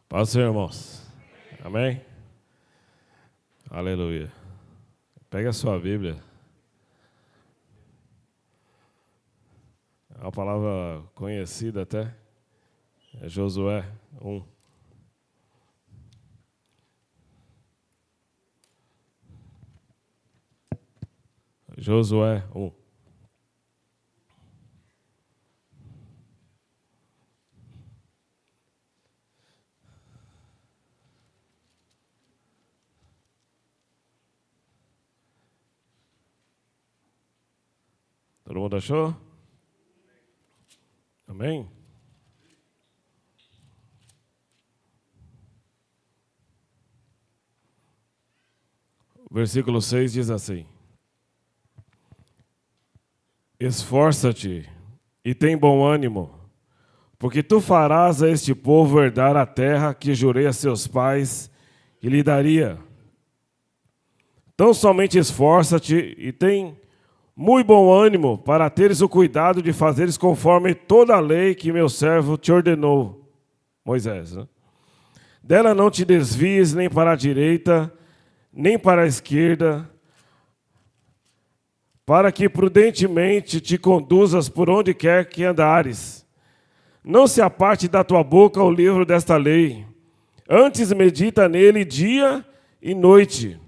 Paz, Senhor, irmãos. Amém? Aleluia. Pega a sua Bíblia. É uma palavra conhecida até. É Josué 1. Josué 1. Todo mundo achou? Amém? O versículo 6 diz assim: Esforça-te e tem bom ânimo, porque tu farás a este povo herdar a terra que jurei a seus pais que lhe daria. Tão somente esforça-te e tem muito bom ânimo para teres o cuidado de fazeres conforme toda a lei que meu servo te ordenou, Moisés. Né? Dela não te desvies nem para a direita, nem para a esquerda, para que prudentemente te conduzas por onde quer que andares. Não se aparte da tua boca o livro desta lei, antes medita nele dia e noite,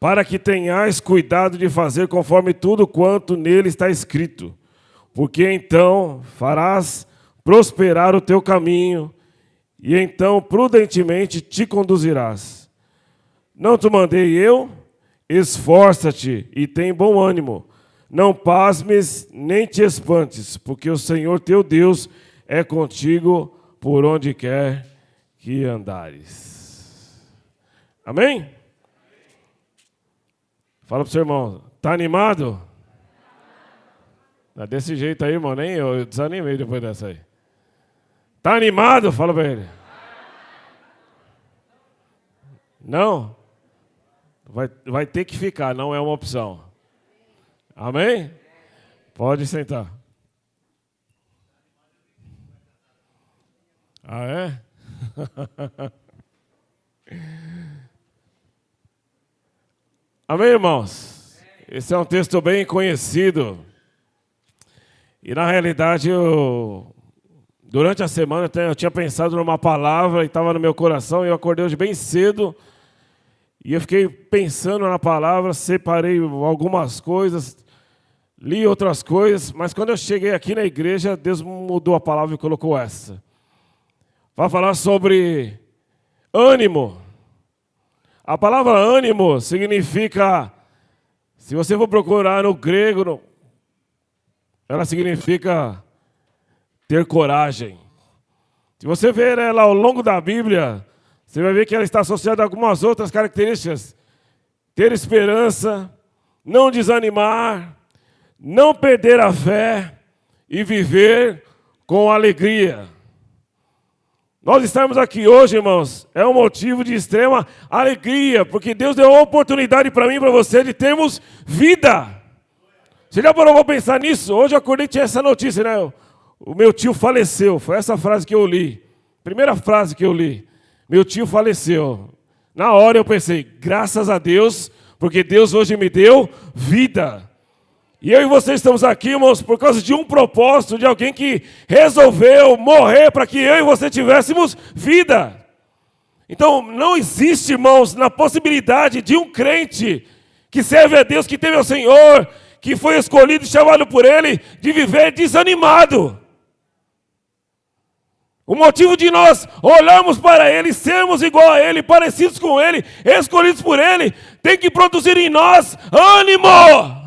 para que tenhais cuidado de fazer conforme tudo quanto nele está escrito, porque então farás prosperar o teu caminho, e então prudentemente te conduzirás. Não te mandei eu? Esforça-te e tem bom ânimo. Não pasmes nem te espantes, porque o Senhor teu Deus é contigo por onde quer que andares. Amém? Fala para o seu irmão, tá animado? É desse jeito aí, irmão, nem eu desanimei depois dessa aí. Tá animado? Fala para ele. Não? Vai ter que ficar, não é uma opção. Amém? Pode sentar. Ah, é? Amém, irmãos? Esse é um texto bem conhecido. E na realidade, durante a semana eu tinha pensado numa palavra e estava no meu coração, e eu acordei hoje bem cedo. E eu fiquei pensando na palavra, separei algumas coisas, li outras coisas, mas quando eu cheguei aqui na igreja, Deus mudou a palavra e colocou essa. Vai falar sobre ânimo. A palavra ânimo significa, se você for procurar no grego, ela significa ter coragem. Se você ver ela ao longo da Bíblia, você vai ver que ela está associada a algumas outras características. Ter esperança, não desanimar, não perder a fé e viver com alegria. Nós estamos aqui hoje, irmãos, é um motivo de extrema alegria, porque Deus deu a oportunidade para mim e para você de termos vida. Você já parou para pensar nisso? Hoje eu acordei e tinha essa notícia, né? O meu tio faleceu, foi essa frase que eu li. Primeira frase que eu li. Meu tio faleceu. Na hora eu pensei, graças a Deus, porque Deus hoje me deu vida. E eu e você estamos aqui, irmãos, por causa de um propósito, de alguém que resolveu morrer para que eu e você tivéssemos vida. Então, não existe, irmãos, na possibilidade de um crente que serve a Deus, que teme ao Senhor, que foi escolhido e chamado por Ele, de viver desanimado. O motivo de nós olharmos para Ele, sermos igual a Ele, parecidos com Ele, escolhidos por Ele, tem que produzir em nós ânimo,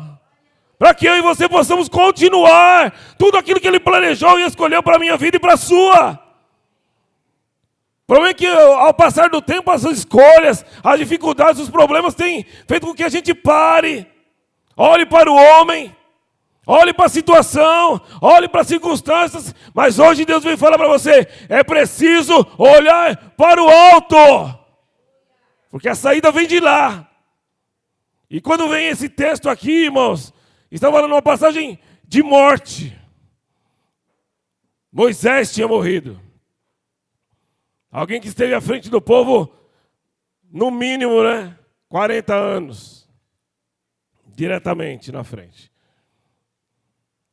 para que eu e você possamos continuar tudo aquilo que Ele planejou e escolheu para a minha vida e para a sua. O problema é que ao passar do tempo, as escolhas, as dificuldades, os problemas têm feito com que a gente pare, olhe para o homem, olhe para a situação, olhe para as circunstâncias, mas hoje Deus vem falar para você, é preciso olhar para o alto, porque a saída vem de lá. E quando vem esse texto aqui, irmãos, está falando uma passagem de morte. Moisés tinha morrido. Alguém que esteve à frente do povo, no mínimo, 40 anos. Diretamente na frente.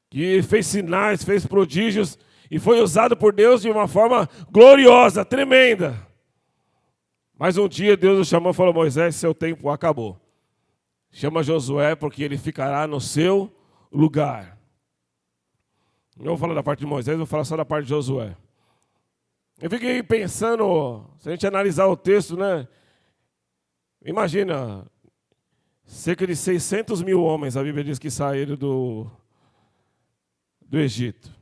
Que fez sinais, fez prodígios e foi usado por Deus de uma forma gloriosa, tremenda. Mas um dia Deus o chamou e falou: Moisés, seu tempo acabou. Chama Josué porque ele ficará no seu lugar. Não vou falar da parte de Moisés, vou falar só da parte de Josué. Eu fiquei pensando, se a gente analisar o texto, imagina, cerca de 600 mil homens, a Bíblia diz que saíram do Egito.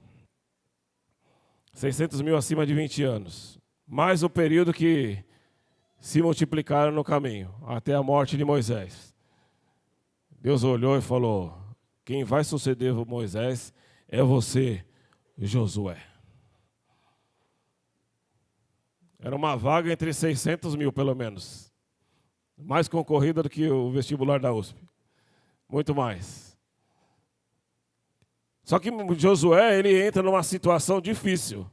600 mil acima de 20 anos. Mais o período que se multiplicaram no caminho, até a morte de Moisés. Deus olhou e falou: quem vai suceder Moisés é você, Josué. Era uma vaga entre 600 mil, pelo menos. Mais concorrida do que o vestibular da USP. Muito mais. Só que Josué, ele entra numa situação difícil.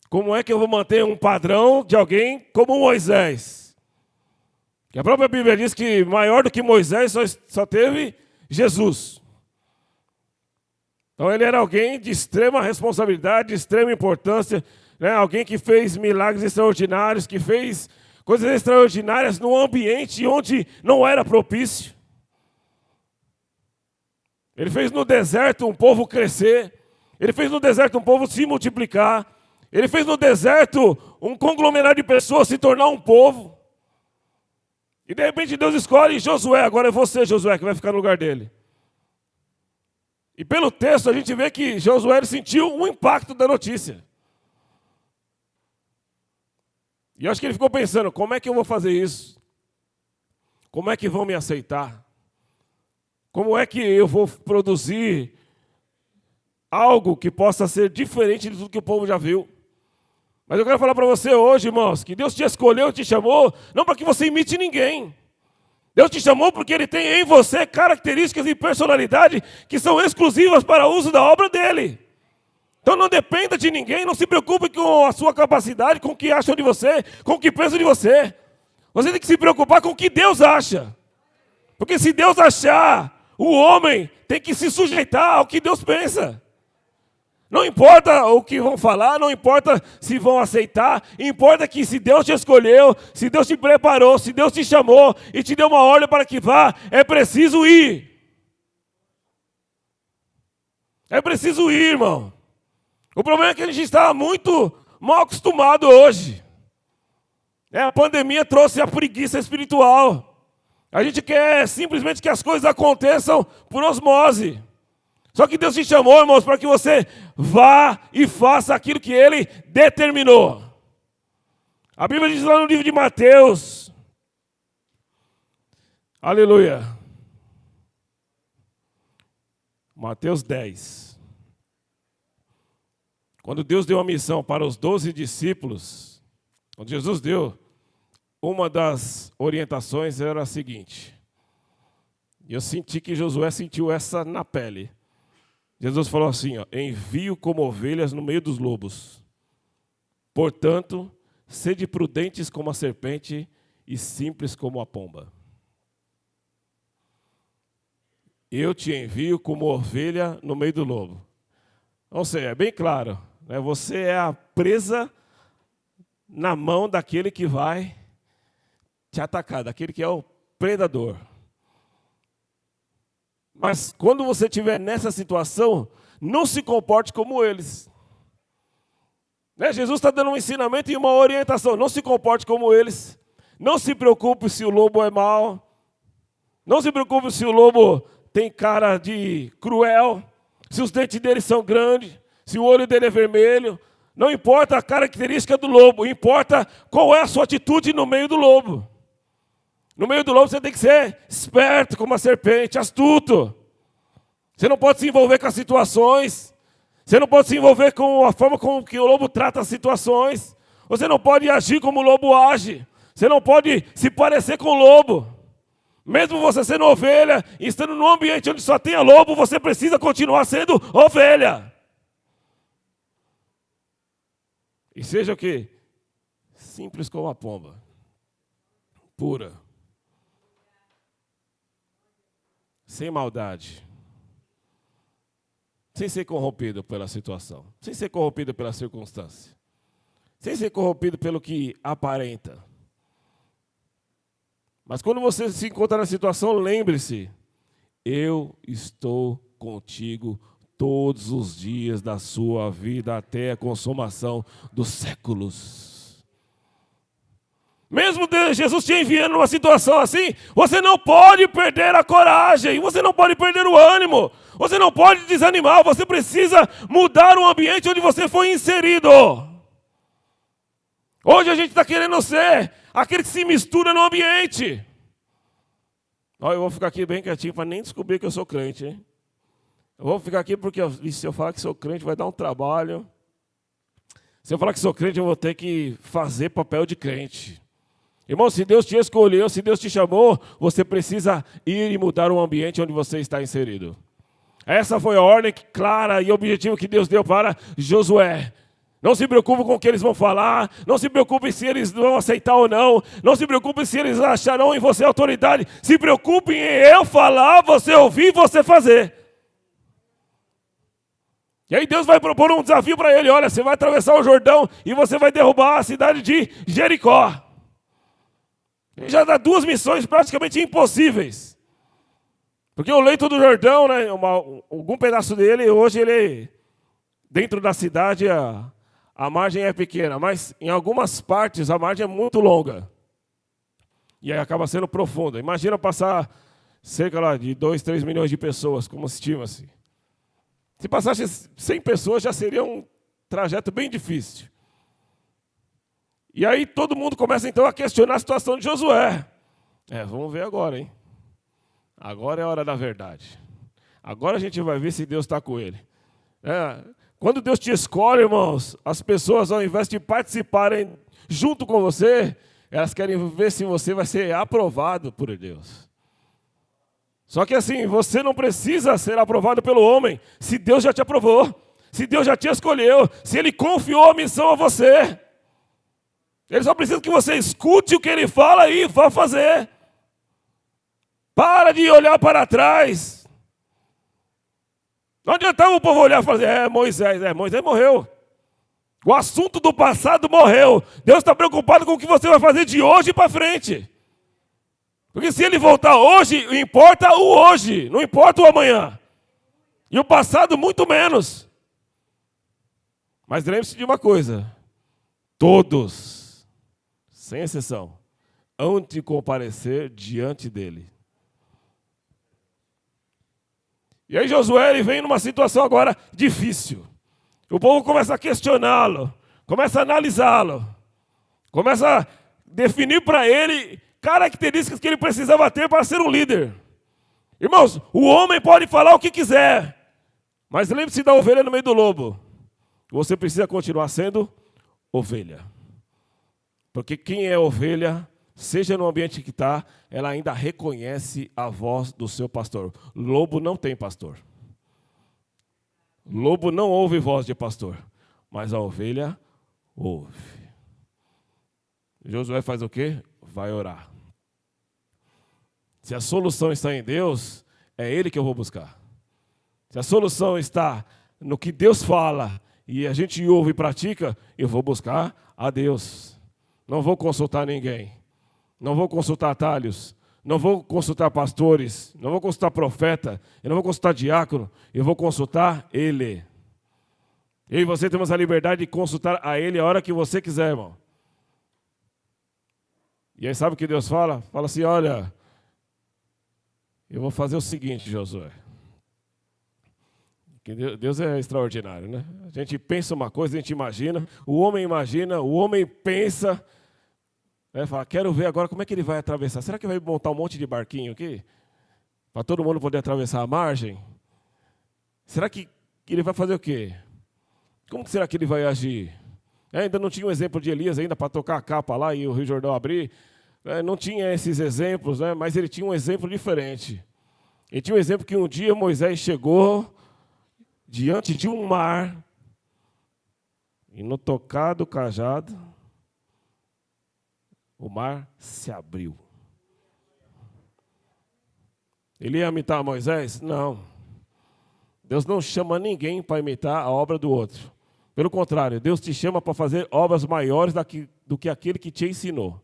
Como é que eu vou manter um padrão de alguém como Moisés? Que a própria Bíblia diz que maior do que Moisés só teve Jesus. Então ele era alguém de extrema responsabilidade, de extrema importância, alguém que fez milagres extraordinários, que fez coisas extraordinárias num ambiente onde não era propício. Ele fez no deserto um povo crescer, ele fez no deserto um povo se multiplicar, ele fez no deserto um conglomerado de pessoas se tornar um povo. E de repente Deus escolhe Josué, agora é você, Josué, que vai ficar no lugar dele. E pelo texto a gente vê que Josué ele sentiu o impacto da notícia. E eu acho que ele ficou pensando, como é que eu vou fazer isso? Como é que vão me aceitar? Como é que eu vou produzir algo que possa ser diferente de tudo que o povo já viu? Mas eu quero falar para você hoje, irmãos, que Deus te escolheu, te chamou, não para que você imite ninguém. Deus te chamou porque Ele tem em você características e personalidade que são exclusivas para o uso da obra dEle. Então não dependa de ninguém, não se preocupe com a sua capacidade, com o que acham de você, com o que pensam de você. Você tem que se preocupar com o que Deus acha. Porque se Deus achar, o homem tem que se sujeitar ao que Deus pensa. Não importa o que vão falar, não importa se vão aceitar, importa que se Deus te escolheu, se Deus te preparou, se Deus te chamou e te deu uma ordem para que vá, é preciso ir. É preciso ir, irmão. O problema é que a gente está muito mal acostumado hoje. A pandemia trouxe a preguiça espiritual. A gente quer simplesmente que as coisas aconteçam por osmose. Só que Deus te chamou, irmãos, para que você vá e faça aquilo que Ele determinou. A Bíblia diz lá no livro de Mateus. Aleluia. Mateus 10. Quando Deus deu a missão para os 12 discípulos, quando Jesus deu, uma das orientações era a seguinte. E eu senti que Josué sentiu essa na pele. Jesus falou assim, envio como ovelhas no meio dos lobos. Portanto, sede prudentes como a serpente e simples como a pomba. Eu te envio como ovelha no meio do lobo. Ou seja, é bem claro, você é a presa na mão daquele que vai te atacar, daquele que é o predador. Mas quando você estiver nessa situação, não se comporte como eles. Jesus está dando um ensinamento e uma orientação. Não se comporte como eles. Não se preocupe se o lobo é mau. Não se preocupe se o lobo tem cara de cruel. Se os dentes dele são grandes. Se o olho dele é vermelho. Não importa a característica do lobo. Importa qual é a sua atitude no meio do lobo. No meio do lobo você tem que ser esperto como a serpente, astuto. Você não pode se envolver com as situações. Você não pode se envolver com a forma como que o lobo trata as situações. Você não pode agir como o lobo age. Você não pode se parecer com o lobo. Mesmo você sendo ovelha e estando num ambiente onde só tenha lobo, você precisa continuar sendo ovelha. E seja o quê? simples como a pomba, pura, sem maldade, sem ser corrompido pela situação, sem ser corrompido pela circunstância, sem ser corrompido pelo que aparenta. Mas quando você se encontra na situação, lembre-se, eu estou contigo todos os dias da sua vida até a consumação dos séculos. Mesmo Jesus te enviando numa situação assim, você não pode perder a coragem, você não pode perder o ânimo, você não pode desanimar, você precisa mudar o ambiente onde você foi inserido. Hoje a gente está querendo ser aquele que se mistura no ambiente. Eu vou ficar aqui bem quietinho para nem descobrir que eu sou crente, hein? Eu vou ficar aqui porque se eu falar que sou crente vai dar um trabalho. Se eu falar que sou crente eu vou ter que fazer papel de crente. Irmão, se Deus te escolheu, se Deus te chamou, você precisa ir e mudar o ambiente onde você está inserido. Essa foi a ordem clara e objetiva que Deus deu para Josué. Não se preocupe com o que eles vão falar, não se preocupe se eles vão aceitar ou não, não se preocupe se eles acharão em você autoridade, se preocupe em eu falar, você ouvir e você fazer. E aí Deus vai propor um desafio para ele, olha, você vai atravessar o Jordão e você vai derrubar a cidade de Jericó. Ele já dá duas missões praticamente impossíveis. Porque o leito do Jordão, né, algum pedaço dele, hoje ele, dentro da cidade, a margem é pequena, mas em algumas partes a margem é muito longa. E aí acaba sendo profunda. Imagina passar cerca lá de 2, 3 milhões de pessoas, como se estima-se. Se passasse 100 pessoas, já seria um trajeto bem difícil. E aí todo mundo começa então a questionar a situação de Josué. Vamos ver agora, hein? Agora é a hora da verdade. Agora a gente vai ver se Deus está com ele. Quando Deus te escolhe, irmãos, as pessoas, ao invés de participarem junto com você, elas querem ver se você vai ser aprovado por Deus. Só que assim, você não precisa ser aprovado pelo homem, se Deus já te aprovou, se Deus já te escolheu, se Ele confiou a missão a você. Ele só precisa que você escute o que Ele fala e vá fazer. Para de olhar para trás. Não adiantava o povo olhar e falar, Moisés morreu. O assunto do passado morreu. Deus está preocupado com o que você vai fazer de hoje para frente. Porque se ele voltar hoje, importa o hoje, não importa o amanhã. E o passado muito menos. Mas lembre-se de uma coisa. Todos, sem exceção, hão de comparecer diante dele. E aí Josué ele vem numa situação agora difícil. O povo começa a questioná-lo, começa a analisá-lo, começa a definir para ele características que ele precisava ter para ser um líder. Irmãos, o homem pode falar o que quiser, mas lembre-se da ovelha no meio do lobo. Você precisa continuar sendo ovelha. Porque quem é ovelha, seja no ambiente que está, ela ainda reconhece a voz do seu pastor. Lobo não tem pastor. Lobo não ouve voz de pastor, mas a ovelha ouve. Josué faz o quê? Vai orar. Se a solução está em Deus, é Ele que eu vou buscar. Se a solução está no que Deus fala e a gente ouve e pratica, eu vou buscar a Deus. Não vou consultar ninguém. Não vou consultar atalhos. Não vou consultar pastores. Não vou consultar profeta. Eu não vou consultar diácono. Eu vou consultar Ele. Eu e você temos a liberdade de consultar a Ele a hora que você quiser, irmão. E aí sabe o que Deus fala? Fala assim, olha, eu vou fazer o seguinte, Josué. Deus é extraordinário, né? A gente pensa uma coisa, a gente imagina, o homem pensa, fala, quero ver agora como é que ele vai atravessar. Será que vai montar um monte de barquinho aqui? Para todo mundo poder atravessar a margem? Será que ele vai fazer o quê? Como será que ele vai agir? Ainda não tinha um exemplo de Elias ainda para tocar a capa lá e o Rio Jordão abrir. Não tinha esses exemplos, mas ele tinha um exemplo diferente. Ele tinha um exemplo que um dia Moisés chegou diante de um mar, e no tocar do cajado, o mar se abriu. Ele ia imitar Moisés? Não. Deus não chama ninguém para imitar a obra do outro. Pelo contrário, Deus te chama para fazer obras maiores do que aquele que te ensinou.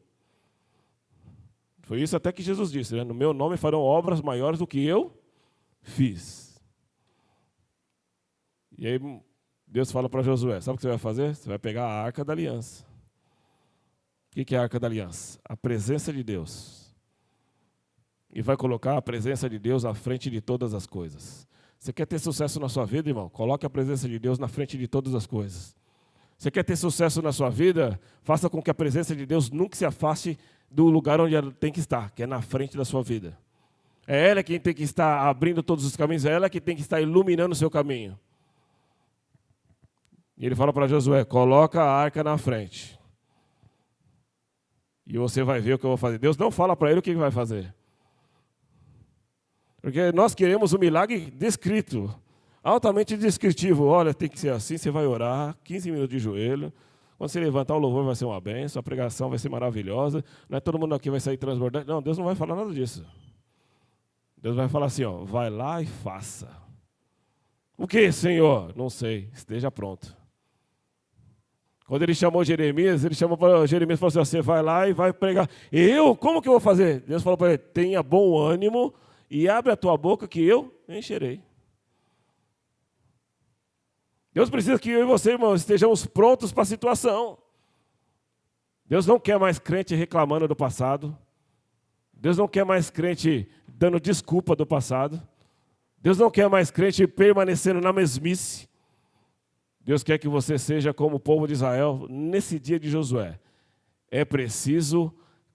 Foi isso até que Jesus disse, né? No meu nome farão obras maiores do que eu fiz. E aí Deus fala para Josué, sabe o que você vai fazer? Você vai pegar a Arca da Aliança. O que é a Arca da Aliança? A presença de Deus. E vai colocar a presença de Deus à frente de todas as coisas. Você quer ter sucesso na sua vida, irmão? Coloque a presença de Deus na frente de todas as coisas. Você quer ter sucesso na sua vida? Faça com que a presença de Deus nunca se afaste do lugar onde ela tem que estar, que é na frente da sua vida. É ela quem tem que estar abrindo todos os caminhos, é ela que tem que estar iluminando o seu caminho. E ele fala para Josué, coloca a arca na frente. E você vai ver o que eu vou fazer. Deus não fala para ele o que ele vai fazer. Porque nós queremos um milagre descrito, altamente descritivo. Olha, tem que ser assim, você vai orar, 15 minutos de joelho. Quando você levantar, o louvor vai ser uma bênção, a pregação vai ser maravilhosa. Não é todo mundo aqui vai sair transbordando. Não, Deus não vai falar nada disso. Deus vai falar assim, ó, vai lá e faça. O que, Senhor? Não sei, esteja pronto. Quando ele chamou Jeremias, ele chamou para Jeremias e falou assim, você vai lá e vai pregar. Eu? Como que eu vou fazer? Deus falou para ele, tenha bom ânimo e abre a tua boca que eu encherei. Deus precisa que eu e você, irmãos, estejamos prontos para a situação. Deus não quer mais crente reclamando do passado. Deus não quer mais crente dando desculpa do passado. Deus não quer mais crente permanecendo na mesmice. Deus quer que você seja como o povo de Israel nesse dia de Josué. É preciso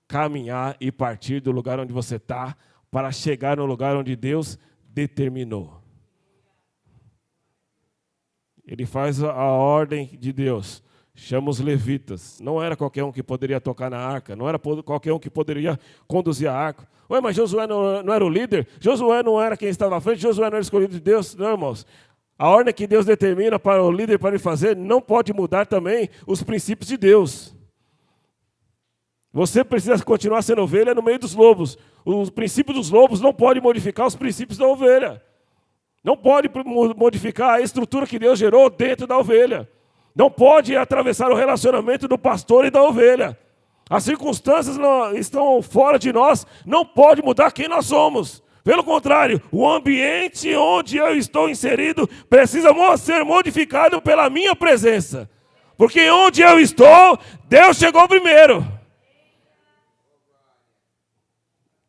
caminhar e partir do lugar onde você está para chegar no lugar onde Deus determinou. Ele faz a ordem de Deus, chama os levitas. Não era qualquer um que poderia tocar na arca, não era qualquer um que poderia conduzir a arca. Ué, mas Josué não era o líder? Josué não era quem estava à frente? Josué não era escolhido de Deus? Não, irmãos. A ordem que Deus determina para o líder para ele fazer não pode mudar também os princípios de Deus. Você precisa continuar sendo ovelha no meio dos lobos. O princípio dos lobos não pode modificar os princípios da ovelha. Não pode modificar a estrutura que Deus gerou dentro da ovelha. Não pode atravessar o relacionamento do pastor e da ovelha. As circunstâncias estão fora de nós, não pode mudar quem nós somos. Pelo contrário, o ambiente onde eu estou inserido precisa ser modificado pela minha presença. Porque onde eu estou, Deus chegou primeiro.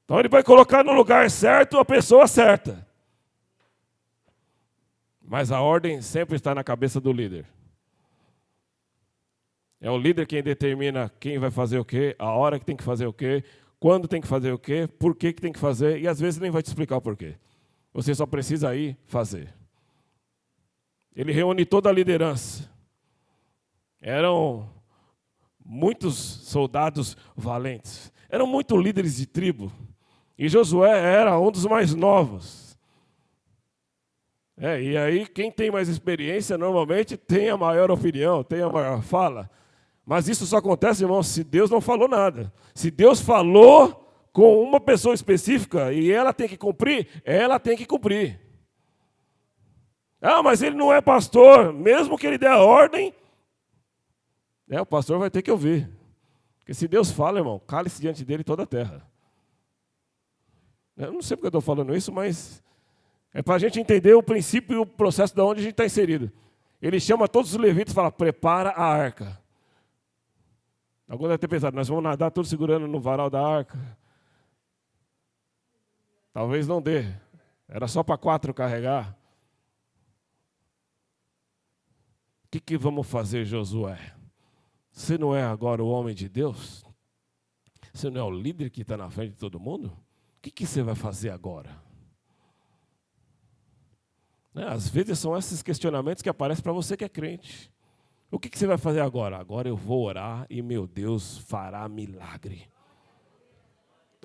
Então ele vai colocar no lugar certo a pessoa certa. Mas a ordem sempre está na cabeça do líder. É o líder quem determina quem vai fazer o quê, a hora que tem que fazer o quê, quando tem que fazer o quê, por que tem que fazer, e às vezes nem vai te explicar o porquê. Você só precisa ir fazer. Ele reúne toda a liderança. Eram muitos soldados valentes. Eram muitos líderes de tribo. E Josué era um dos mais novos. E aí quem tem mais experiência normalmente tem a maior opinião, tem a maior fala. Mas isso só acontece, irmão, se Deus não falou nada. Se Deus falou com uma pessoa específica e ela tem que cumprir, ela tem que cumprir. Ah, mas ele não é pastor. Mesmo que ele dê a ordem, o pastor vai ter que ouvir. Porque se Deus fala, irmão, cale-se diante dele toda a terra. Eu não sei porque eu estou falando isso, mas é para a gente entender o princípio e o processo de onde a gente está inserido. Ele chama todos os levitas e fala, prepara a arca. Alguns devem ter pensado, nós vamos nadar todos segurando no varal da arca. Talvez não dê. Era só para 4 carregar. O que vamos fazer, Josué? Você não é agora o homem de Deus? Você não é o líder que está na frente de todo mundo? O que você vai fazer agora? Às vezes são esses questionamentos que aparecem para você que é crente. O que você vai fazer agora? Agora eu vou orar e meu Deus fará milagre.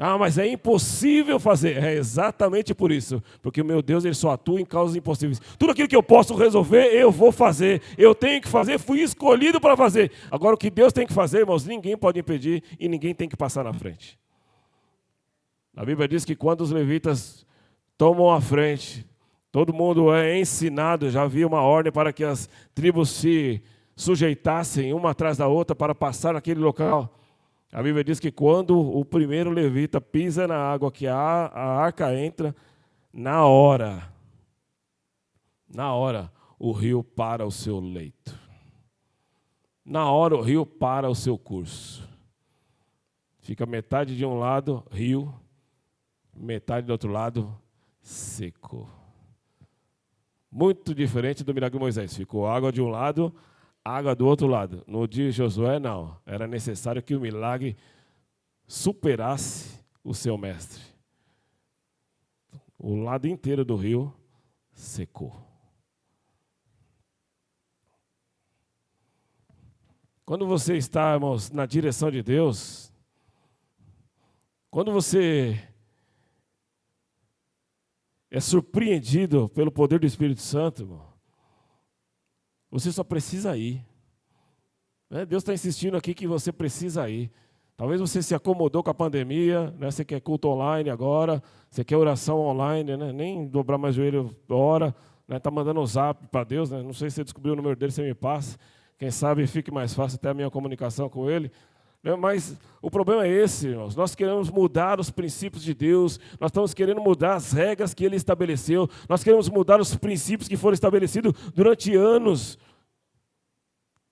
Ah, mas é impossível fazer. É exatamente por isso. Porque o meu Deus, Ele só atua em causas impossíveis. Tudo aquilo que eu posso resolver, eu vou fazer. Eu tenho que fazer, fui escolhido para fazer. Agora, o que Deus tem que fazer, irmãos, ninguém pode impedir e ninguém tem que passar na frente. A Bíblia diz que quando os levitas tomam a frente, todo mundo é ensinado, já havia uma ordem para que as tribos se sujeitassem uma atrás da outra para passar naquele local. A Bíblia diz que quando o primeiro levita pisa na água, que a arca entra, na hora, o rio para o seu leito. Na hora o rio para o seu curso. Fica metade de um lado, rio, metade do outro lado, seco. Muito diferente do milagre de Moisés. Ficou água de um lado, água do outro lado. No dia de Josué, não. Era necessário que o milagre superasse o seu mestre. O lado inteiro do rio secou. Quando você está, irmãos, na direção de Deus, quando você é surpreendido pelo poder do Espírito Santo, irmão, você só precisa ir. Deus está insistindo aqui que você precisa ir. Talvez você se acomodou com a pandemia, né? Você quer culto online agora, você quer oração online, né? Nem dobrar mais o joelho ora, está mandando um zap para Deus, né? Não sei se você descobriu o número dele, você me passa. Quem sabe fique mais fácil até a minha comunicação com ele. Mas o problema é esse, irmãos. Nós queremos mudar os princípios de Deus, nós estamos querendo mudar as regras que Ele estabeleceu, nós queremos mudar os princípios que foram estabelecidos durante anos.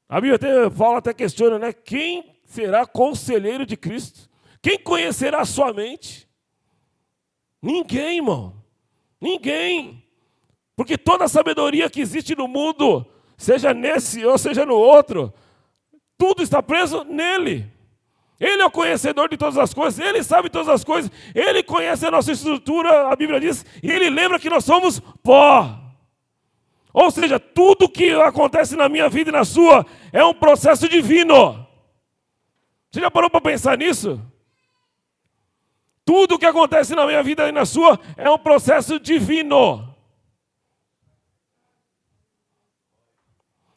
A Bíblia Paulo até questiona, né? Quem será conselheiro de Cristo? Quem conhecerá a sua mente? Ninguém, irmão. Ninguém. Porque toda a sabedoria que existe no mundo, seja nesse ou seja no outro, tudo está preso nele. Ele é o conhecedor de todas as coisas, Ele sabe todas as coisas, Ele conhece a nossa estrutura, a Bíblia diz, e Ele lembra que nós somos pó. Ou seja, tudo que acontece na minha vida e na sua é um processo divino. Você já parou para pensar nisso? Tudo que acontece na minha vida e na sua é um processo divino.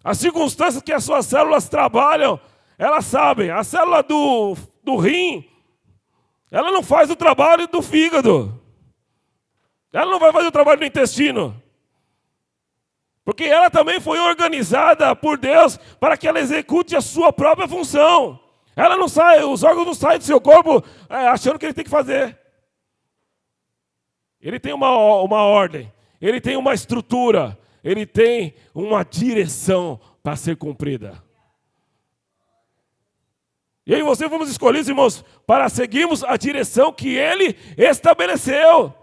As circunstâncias que as suas células trabalham, elas sabem. A célula do rim, ela não faz o trabalho do fígado. Ela não vai fazer o trabalho do intestino. Porque ela também foi organizada por Deus para que ela execute a sua própria função. Ela não sai, os órgãos não saem do seu corpo achando que ele tem que fazer. Ele tem uma ordem, ele tem uma estrutura, ele tem uma direção para ser cumprida. E aí você fomos escolhidos, irmãos, para seguirmos a direção que Ele estabeleceu.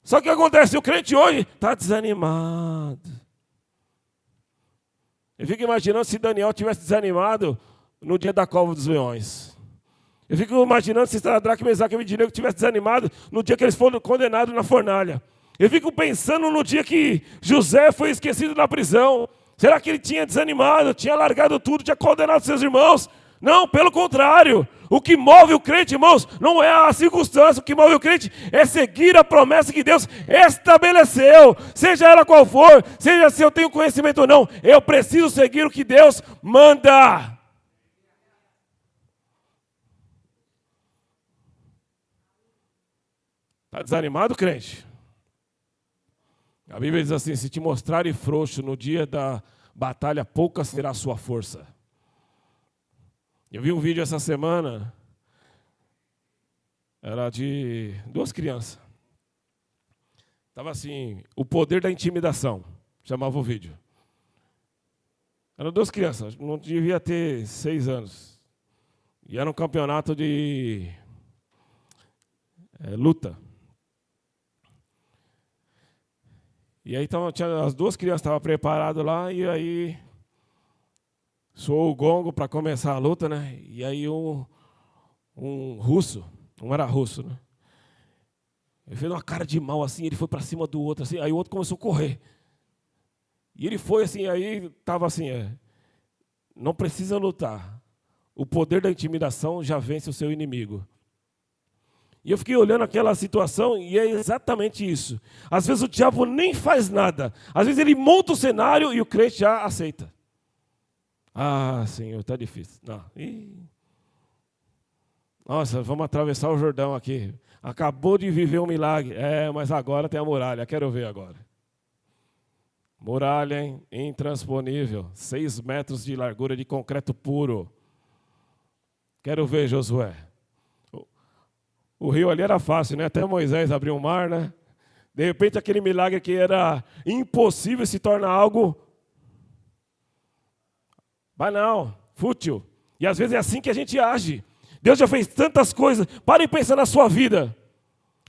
Só que o que acontece? O crente hoje está desanimado. Eu fico imaginando se Daniel tivesse desanimado no dia da cova dos leões. Eu fico imaginando se Sadraque, Mesaque e Abednego tivessem desanimado no dia que eles foram condenados na fornalha. Eu fico pensando no dia que José foi esquecido na prisão. Será que ele tinha desanimado, tinha largado tudo, tinha condenado seus irmãos? Não, pelo contrário. O que move o crente, irmãos, não é a circunstância. O que move o crente é seguir a promessa que Deus estabeleceu. Seja ela qual for, seja se eu tenho conhecimento ou não, eu preciso seguir o que Deus manda. Está desanimado, crente? A Bíblia diz assim, se te mostrarem frouxo no dia da batalha, pouca será a sua força. Eu vi um vídeo essa semana, era de duas crianças. Estava assim, o poder da intimidação, chamava o vídeo. Eram duas crianças, não devia ter 6 anos. E era um campeonato de luta. E aí as duas crianças estavam preparadas lá, e aí soou o gongo para começar a luta, né? E aí um russo, um era russo, né? Ele fez uma cara de mal assim, ele foi para cima do outro, assim, aí o outro começou a correr. E ele foi assim, aí estava assim, não precisa lutar. o poder da intimidação já vence o seu inimigo. E eu fiquei olhando aquela situação e é exatamente isso. Às vezes o diabo nem faz nada. Às vezes ele monta o cenário e o crente já aceita. Ah, Senhor, está difícil. Não. Nossa, vamos atravessar o Jordão aqui. Acabou de viver um milagre. Mas agora tem a muralha. Quero ver agora. Muralha, hein? Intransponível. 6 metros de largura de concreto puro. Quero ver, Josué. O rio ali era fácil, né? Até Moisés abriu o mar, né? De repente aquele milagre que era impossível se torna algo banal, fútil. E às vezes é assim que a gente age. Deus já fez tantas coisas. Pare e pense na sua vida.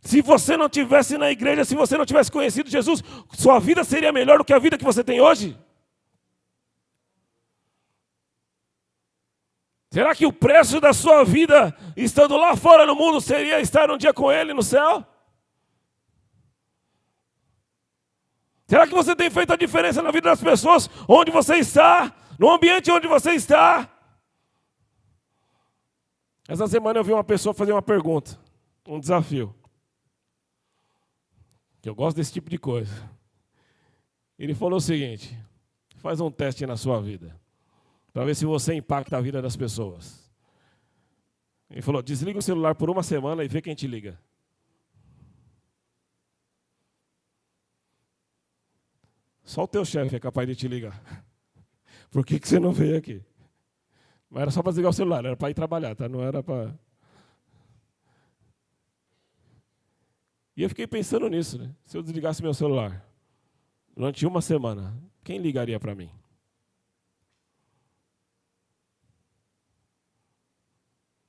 Se você não tivesse na igreja, se você não tivesse conhecido Jesus, sua vida seria melhor do que a vida que você tem hoje? Será que o preço da sua vida, estando lá fora no mundo, seria estar um dia com Ele no céu? Será que você tem feito a diferença na vida das pessoas, onde você está, no ambiente onde você está? Essa semana eu vi uma pessoa fazer uma pergunta, um desafio. Que eu gosto desse tipo de coisa. Ele falou o seguinte: faz um teste na sua vida, para ver se você impacta a vida das pessoas. Ele falou: desliga o celular por uma semana e vê quem te liga. Só o teu chefe é capaz de te ligar. Por que você não veio aqui? Mas era só para desligar o celular, era para ir trabalhar, tá? Não era para... E eu fiquei pensando nisso, né? Se eu desligasse meu celular durante uma semana, quem ligaria para mim?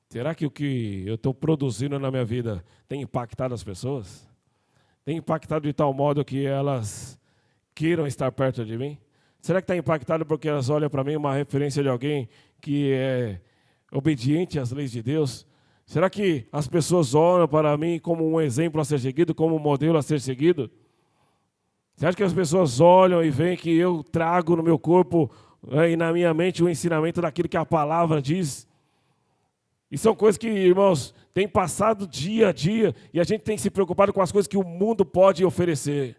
Será que o que eu estou produzindo na minha vida tem impactado as pessoas? Tem impactado de tal modo que elas queiram estar perto de mim? Será que está impactado porque elas olham para mim uma referência de alguém que é obediente às leis de Deus? Será que as pessoas olham para mim como um exemplo a ser seguido, como um modelo a ser seguido? Você acha que as pessoas olham e veem que eu trago no meu corpo e na minha mente o ensinamento daquilo que a palavra diz? E são coisas que, irmãos, tem passado dia a dia e a gente tem se preocupado com as coisas que o mundo pode oferecer.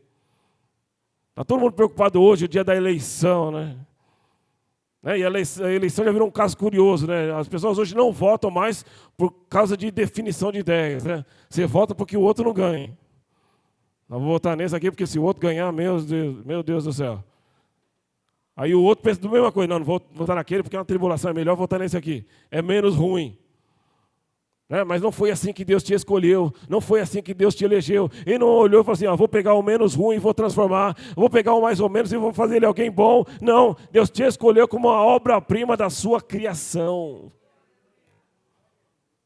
Está todo mundo preocupado hoje, o dia da eleição, né? E a eleição já virou um caso curioso, né? As pessoas hoje não votam mais por causa de definição de ideias, né? Você vota porque o outro não ganha. Não vou votar nesse aqui porque se o outro ganhar, meu Deus do céu. Aí o outro pensa da mesma coisa, não vou votar naquele porque é uma tribulação, é melhor votar nesse aqui. É menos ruim. Mas não foi assim que Deus te escolheu, não foi assim que Deus te elegeu. Ele não olhou e falou assim: vou pegar o menos ruim e vou transformar, vou pegar o mais ou menos e vou fazer ele alguém bom. Não, Deus te escolheu como uma obra-prima da sua criação.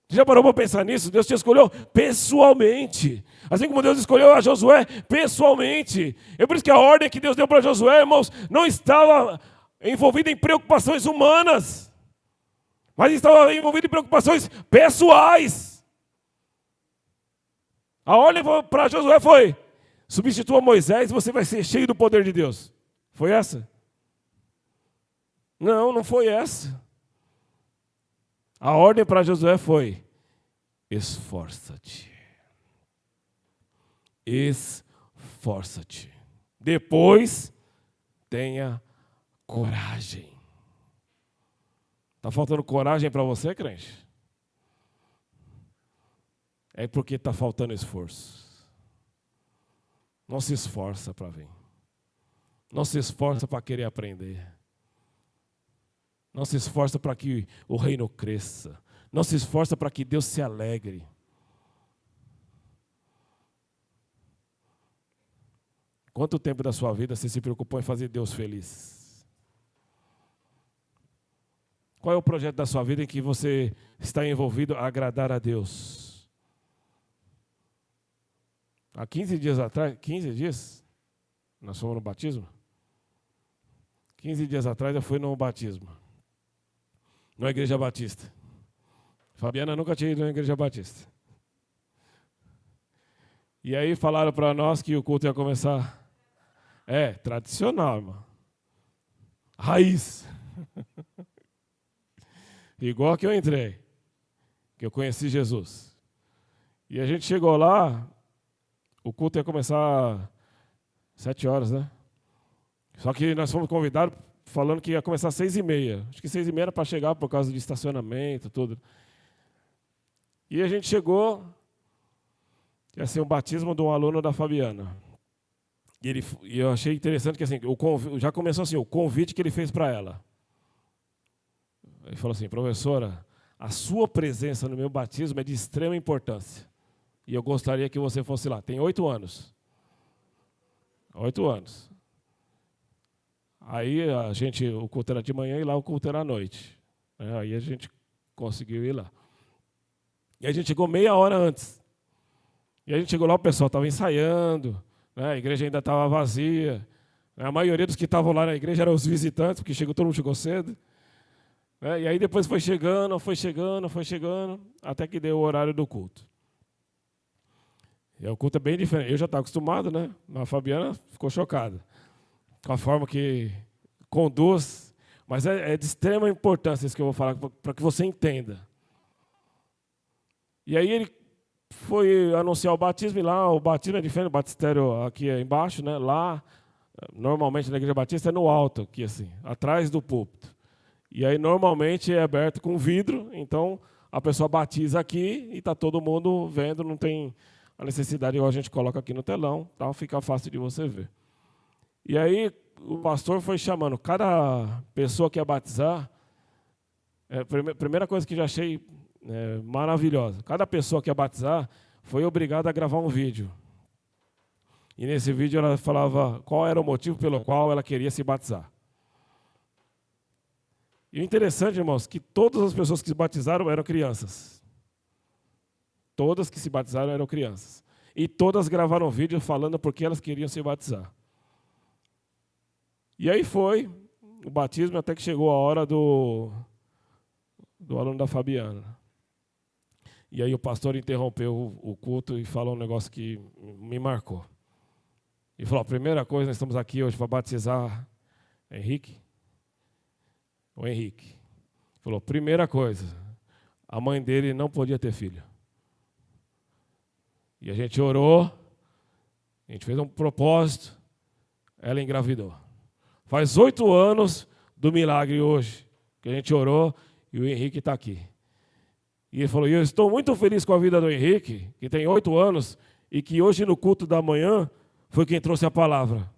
Já parou para pensar nisso? Deus te escolheu pessoalmente, assim como Deus escolheu a Josué pessoalmente. É por isso que a ordem que Deus deu para Josué, irmãos, não estava envolvida em preocupações humanas, mas estava envolvido em preocupações pessoais. A ordem para Josué foi: substitua Moisés e você vai ser cheio do poder de Deus. Foi essa? Não, não foi essa. A ordem para Josué foi: esforça-te. Esforça-te. Depois, tenha coragem. Está faltando coragem para você, crente? É porque está faltando esforço. Não se esforça para vir. Não se esforça para querer aprender. Não se esforça para que o reino cresça. Não se esforça para que Deus se alegre. Quanto tempo da sua vida você se preocupou em fazer Deus feliz? Qual é o projeto da sua vida em que você está envolvido a agradar a Deus? Há 15 dias atrás, 15 dias, nós fomos no batismo? 15 dias atrás eu fui no batismo, na Igreja Batista. Fabiana nunca tinha ido na Igreja Batista. E aí falaram para nós que o culto ia começar. Tradicional, irmão. Raiz. igual que eu entrei, que eu conheci Jesus. E a gente chegou lá, o culto ia começar 7 horas, né? Só que nós fomos convidados falando que ia começar às 6h30. Acho que 6h30 era para chegar por causa de estacionamento, tudo. E a gente chegou, ia ser um batismo de um aluno da Fabiana. E eu achei interessante que assim, já começou assim, o convite que ele fez para ela. Ele falou assim, professora, a sua presença no meu batismo é de extrema importância. E eu gostaria que você fosse lá. Tem 8 anos. 8 anos. Aí o culto era de manhã e lá o culto era à noite. Aí a gente conseguiu ir lá. E a gente chegou meia hora antes. E a gente chegou lá, o pessoal estava ensaiando, né? A igreja ainda estava vazia. A maioria dos que estavam lá na igreja eram os visitantes, porque todo mundo chegou cedo. E aí depois foi chegando, até que deu o horário do culto. E o culto é bem diferente. Eu já estava acostumado, né? A Fabiana ficou chocada com a forma que conduz. Mas é de extrema importância isso que eu vou falar, para que você entenda. E aí ele foi anunciar o batismo, e lá o batismo é diferente, o batistério aqui é embaixo, né? Lá, normalmente na igreja batista é no alto, aqui assim, atrás do púlpito. E aí normalmente é aberto com vidro, então a pessoa batiza aqui e está todo mundo vendo, não tem a necessidade igual a gente coloca aqui no telão, tá? Fica fácil de você ver. E aí o pastor foi chamando cada pessoa que ia batizar, primeira coisa que já achei maravilhosa, cada pessoa que ia batizar foi obrigada a gravar um vídeo. E nesse vídeo ela falava qual era o motivo pelo qual ela queria se batizar. E o interessante, irmãos, que todas as pessoas que se batizaram eram crianças. Todas que se batizaram eram crianças. E todas gravaram vídeo falando porque elas queriam se batizar. E aí foi o batismo até que chegou a hora do aluno da Fabiana. E aí o pastor interrompeu o culto e falou um negócio que me marcou. Ele falou, a primeira coisa, nós estamos aqui hoje para batizar Henrique. O Henrique. Ele falou, primeira coisa, a mãe dele não podia ter filho. E a gente orou, a gente fez um propósito, ela engravidou. Faz 8 anos do milagre hoje, que a gente orou e o Henrique está aqui. E ele falou, eu estou muito feliz com a vida do Henrique, que tem 8 anos, e que hoje no culto da manhã foi quem trouxe a palavra.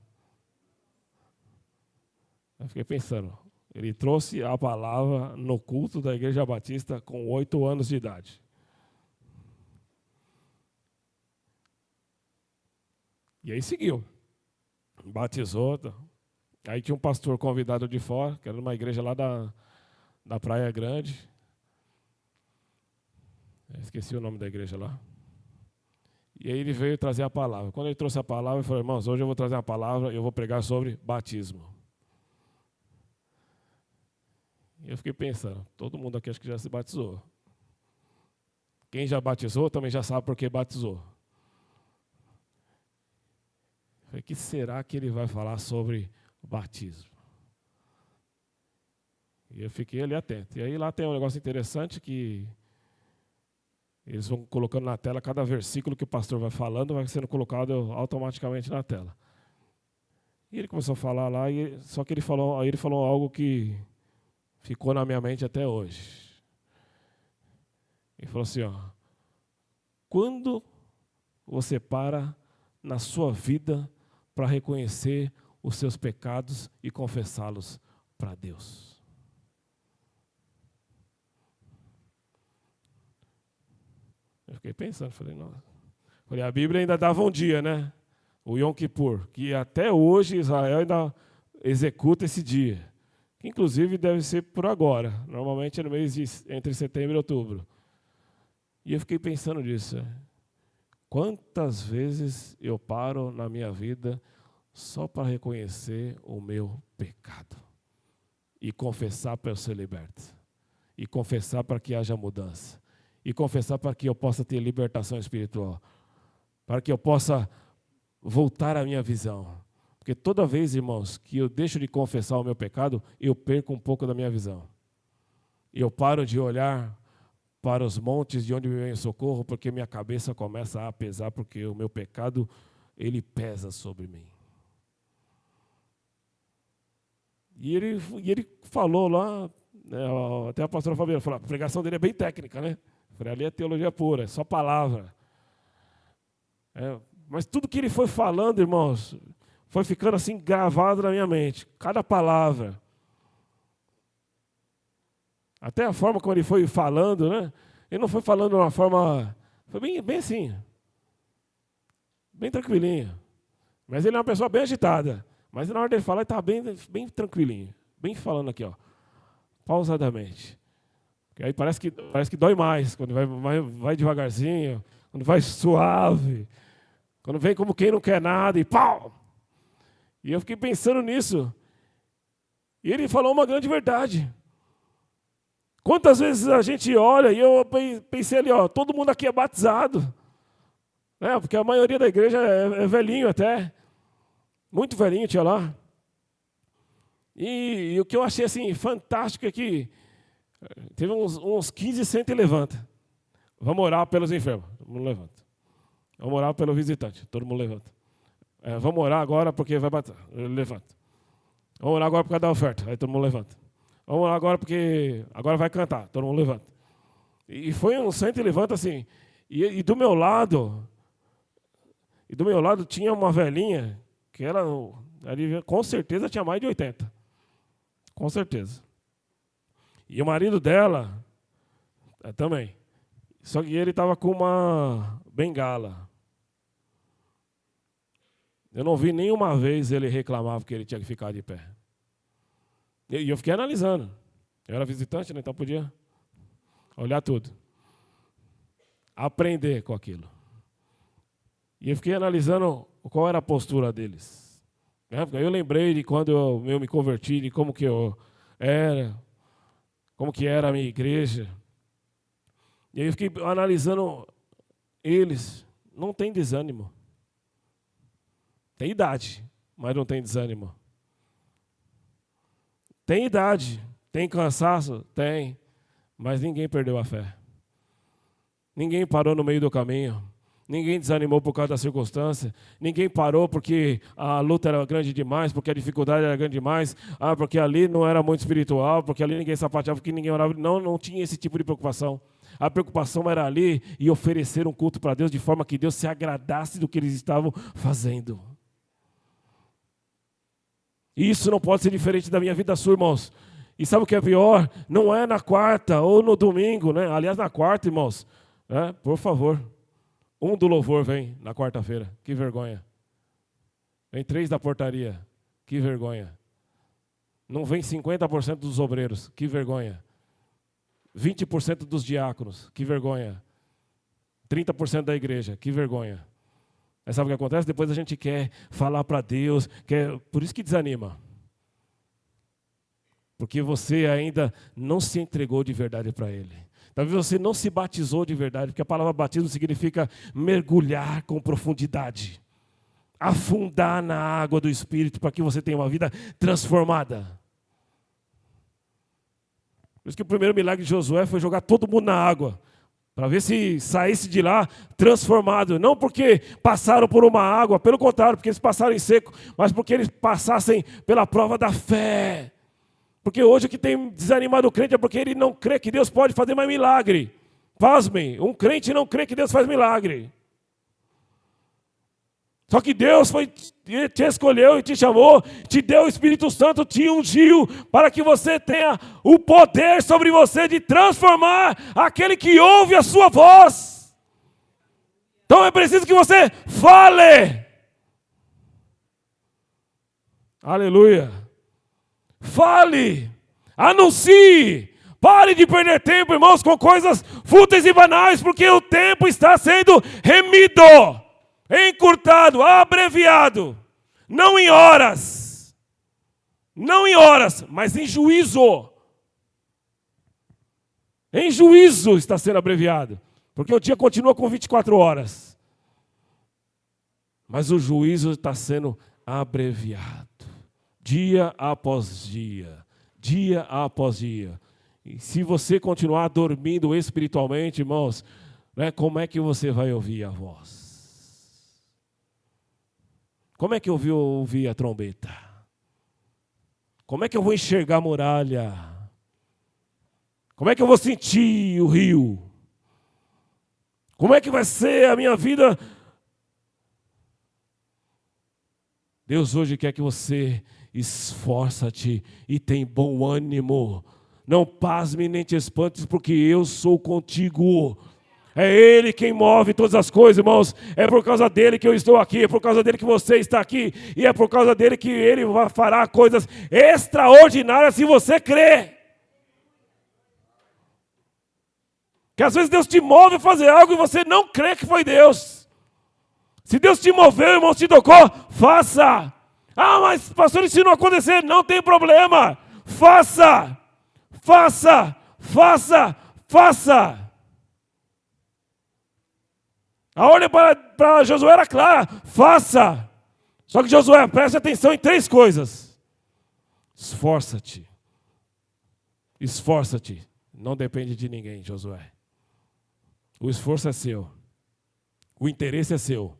Eu fiquei pensando, ele trouxe a palavra no culto da Igreja Batista com 8 anos de idade. E aí seguiu, batizou. Aí tinha um pastor convidado de fora, que era uma igreja lá da Praia Grande. Eu esqueci o nome da igreja lá. E aí ele veio trazer a palavra. Quando ele trouxe a palavra, ele falou, irmãos, hoje eu vou trazer a palavra e eu vou pregar sobre batismo. E eu fiquei pensando, todo mundo aqui acho que já se batizou. Quem já batizou também já sabe por que batizou. Eu falei, o que será que ele vai falar sobre batismo? E eu fiquei ali atento. E aí lá tem um negócio interessante que eles vão colocando na tela, cada versículo que o pastor vai falando vai sendo colocado automaticamente na tela. E ele começou a falar lá, só que aí ele falou algo que ficou na minha mente até hoje. Ele falou assim, quando você para na sua vida para reconhecer os seus pecados e confessá-los para Deus? Eu fiquei pensando, falei, nossa. Falei, a Bíblia ainda dava um dia, né? O Yom Kippur, que até hoje Israel ainda executa esse dia. Que inclusive deve ser por agora. Normalmente é no mês entre setembro e outubro. E eu fiquei pensando nisso. Quantas vezes eu paro na minha vida só para reconhecer o meu pecado e confessar para eu ser liberto, e confessar para que haja mudança, e confessar para que eu possa ter libertação espiritual, para que eu possa voltar à minha visão. Porque toda vez, irmãos, que eu deixo de confessar o meu pecado, eu perco um pouco da minha visão. E eu paro de olhar para os montes de onde vem o socorro, porque minha cabeça começa a pesar, porque o meu pecado, ele pesa sobre mim. E ele falou lá, né, até a pastora Fabiana falou, a pregação dele é bem técnica, né? Eu falei, ali é teologia pura, é só palavra. Mas tudo que ele foi falando, irmãos, foi ficando assim gravado na minha mente. Cada palavra. Até a forma como ele foi falando, né? Ele não foi falando de uma forma... Foi bem assim. Bem tranquilinho. Mas ele é uma pessoa bem agitada. Mas na hora dele falar, ele estava bem tranquilinho. Bem falando aqui, ó. Pausadamente. Porque aí parece que dói mais. Quando vai devagarzinho. Quando vai suave. Quando vem como quem não quer nada e pau! E eu fiquei pensando nisso. E ele falou uma grande verdade. Quantas vezes a gente olha, e eu pensei ali, ó, todo mundo aqui é batizado. Né? Porque a maioria da igreja é velhinho até. Muito velhinho tinha lá. E o que eu achei assim fantástico é que teve uns 15 senta e levanta. Vamos orar pelos enfermos. Todo mundo levanta. Vamos orar pelo visitante. Todo mundo levanta. Vamos orar agora porque vai bater. Levanta. Vamos orar agora por causa da oferta. Aí todo mundo levanta. Vamos orar agora porque agora vai cantar. Todo mundo levanta. E foi um senta e levanta assim. E do meu lado tinha uma velhinha que ela com certeza tinha mais de 80. Com certeza. E o marido dela também. Só que ele estava com uma bengala. Eu não vi nenhuma vez ele reclamar porque ele tinha que ficar de pé. E eu fiquei analisando. Eu era visitante, né, então podia olhar tudo. Aprender com aquilo. E eu fiquei analisando qual era a postura deles. Aí eu lembrei de quando eu me converti, de como que eu era, como que era a minha igreja. E aí eu fiquei analisando eles. Não tem desânimo. Tem idade, mas não tem desânimo. Tem idade, tem cansaço? Tem. Mas ninguém perdeu a fé. Ninguém parou no meio do caminho. Ninguém desanimou por causa da circunstância. Ninguém parou porque a luta era grande demais, porque a dificuldade era grande demais, porque ali não era muito espiritual, porque ali ninguém sapateava, porque ninguém orava. Não tinha esse tipo de preocupação. A preocupação era ali e oferecer um culto para Deus de forma que Deus se agradasse do que eles estavam fazendo. E isso não pode ser diferente da minha vida sua, irmãos. E sabe o que é pior? Não é na quarta ou no domingo, né? Aliás, na quarta, irmãos. Por favor. Um do louvor vem na quarta-feira. Que vergonha. Vem 3 da portaria. Que vergonha. Não vem 50% dos obreiros. Que vergonha. 20% dos diáconos. Que vergonha. 30% da igreja. Que vergonha. Aí sabe o que acontece? Depois a gente quer falar para Deus. Por isso que desanima. Porque você ainda não se entregou de verdade para Ele. Talvez você não se batizou de verdade, porque a palavra batismo significa mergulhar com profundidade. Afundar na água do Espírito para que você tenha uma vida transformada. Por isso que o primeiro milagre de Josué foi jogar todo mundo na água. Para ver se saísse de lá transformado. Não porque passaram por uma água, pelo contrário, porque eles passaram em seco, mas porque eles passassem pela prova da fé. Porque hoje o que tem desanimado o crente é porque ele não crê que Deus pode fazer mais milagre. Pasmem, um crente não crê que Deus faz milagre. Só que Deus te escolheu e te chamou, te deu o Espírito Santo, te ungiu, para que você tenha o poder sobre você de transformar aquele que ouve a sua voz. Então é preciso que você fale. Aleluia. Fale, anuncie, pare de perder tempo, irmãos, com coisas fúteis e banais, porque o tempo está sendo remido, encurtado, abreviado, não em horas, mas em juízo. Em juízo está sendo abreviado, porque o dia continua com 24 horas, mas o juízo está sendo abreviado. Dia após dia, dia após dia. E se você continuar dormindo espiritualmente, irmãos, né, como é que você vai ouvir a voz? Como é que eu vou ouvir a trombeta? Como é que eu vou enxergar a muralha? Como é que eu vou sentir o rio? Como é que vai ser a minha vida? Deus hoje quer que você esforça-te e tem bom ânimo. Não pasme nem te espantes, porque eu sou contigo. É Ele quem move todas as coisas, irmãos. É por causa dEle que eu estou aqui, é por causa dEle que você está aqui, e é por causa dEle que Ele fará coisas extraordinárias se você crer. Que às vezes Deus te move a fazer algo e você não crê que foi Deus. Se Deus te moveu, irmão, te tocou, faça. Ah, mas pastor, e se não acontecer? Não tem problema. Faça, faça, faça, faça. A ordem para Josué era clara, faça. Só que Josué, preste atenção em 3 coisas. Esforça-te. Esforça-te. Não depende de ninguém, Josué. O esforço é seu. O interesse é seu.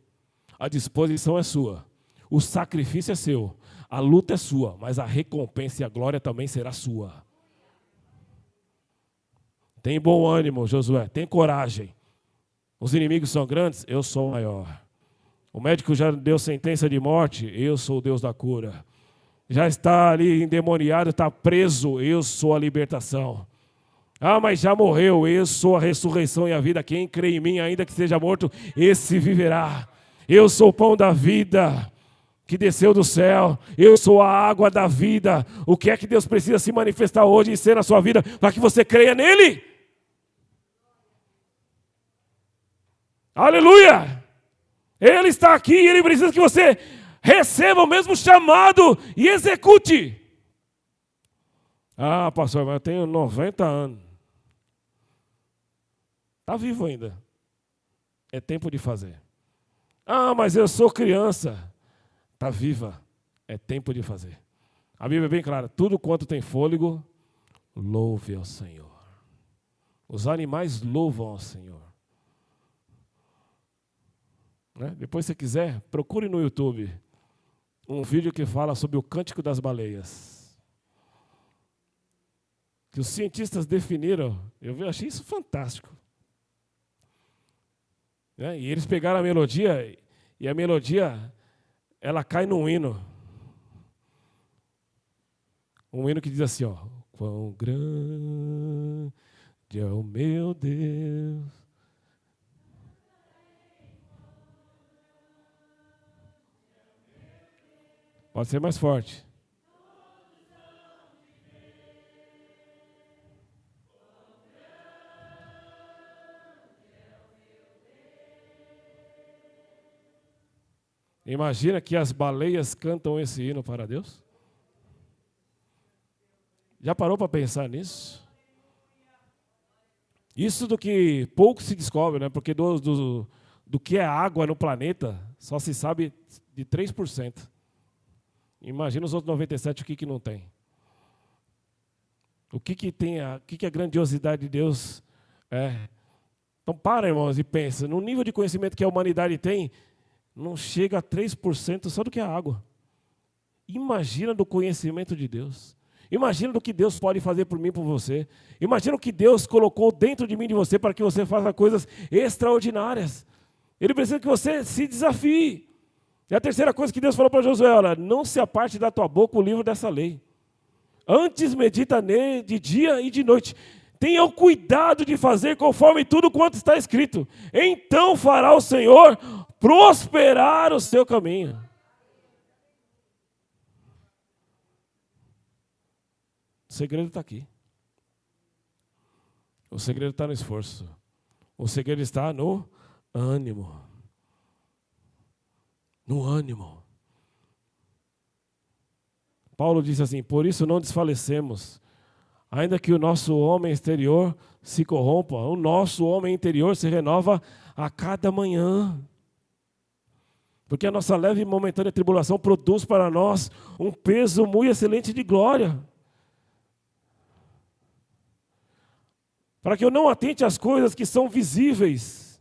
A disposição é sua. O sacrifício é seu. A luta é sua, mas a recompensa e a glória também será sua. Tem bom ânimo, Josué. Tem coragem. Os inimigos são grandes, eu sou o maior. O médico já deu sentença de morte, eu sou o Deus da cura. Já está ali endemoniado, está preso, eu sou a libertação. Ah, mas já morreu, eu sou a ressurreição e a vida. Quem crê em mim, ainda que seja morto, esse viverá. Eu sou o pão da vida que desceu do céu. Eu sou a água da vida. O que é que Deus precisa se manifestar hoje e ser na sua vida para que você creia nele? Aleluia! Ele está aqui e Ele precisa que você receba o mesmo chamado e execute. Ah, pastor, mas eu tenho 90 anos. Está vivo ainda. É tempo de fazer. Ah, mas eu sou criança. Está viva. É tempo de fazer. A Bíblia é bem clara. Tudo quanto tem fôlego, louve ao Senhor. Os animais louvam ao Senhor. Né? Depois, se você quiser, procure no YouTube um vídeo que fala sobre o cântico das baleias. Que os cientistas definiram, eu achei isso fantástico. Né? E eles pegaram a melodia, e a melodia, ela cai num hino. Um hino que diz assim, ó, quão grande é o meu Deus. Pode ser mais forte. Imagina que as baleias cantam esse hino para Deus? Já parou para pensar nisso? Isso do que pouco se descobre, né? Porque do que é água no planeta, só se sabe de 3%. Imagina os outros 97%, o que não tem. O que tem, o que a grandiosidade de Deus é. Então para, irmãos, e pensa, no nível de conhecimento que a humanidade tem, não chega a 3% só do que é água. Imagina do conhecimento de Deus. Imagina do que Deus pode fazer por mim e por você. Imagina o que Deus colocou dentro de mim e de você para que você faça coisas extraordinárias. Ele precisa que você se desafie. E a terceira coisa que Deus falou para Josué, olha, não se aparte da tua boca o livro dessa lei. Antes medita nele de dia e de noite. Tenha o cuidado de fazer conforme tudo quanto está escrito. Então fará o Senhor prosperar o seu caminho. O segredo está aqui. O segredo está no esforço. O segredo está no ânimo. No ânimo. Paulo disse assim, por isso não desfalecemos, ainda que o nosso homem exterior se corrompa, o nosso homem interior se renova a cada manhã. Porque a nossa leve e momentânea tribulação produz para nós um peso muito excelente de glória. Para que eu não atente às coisas que são visíveis.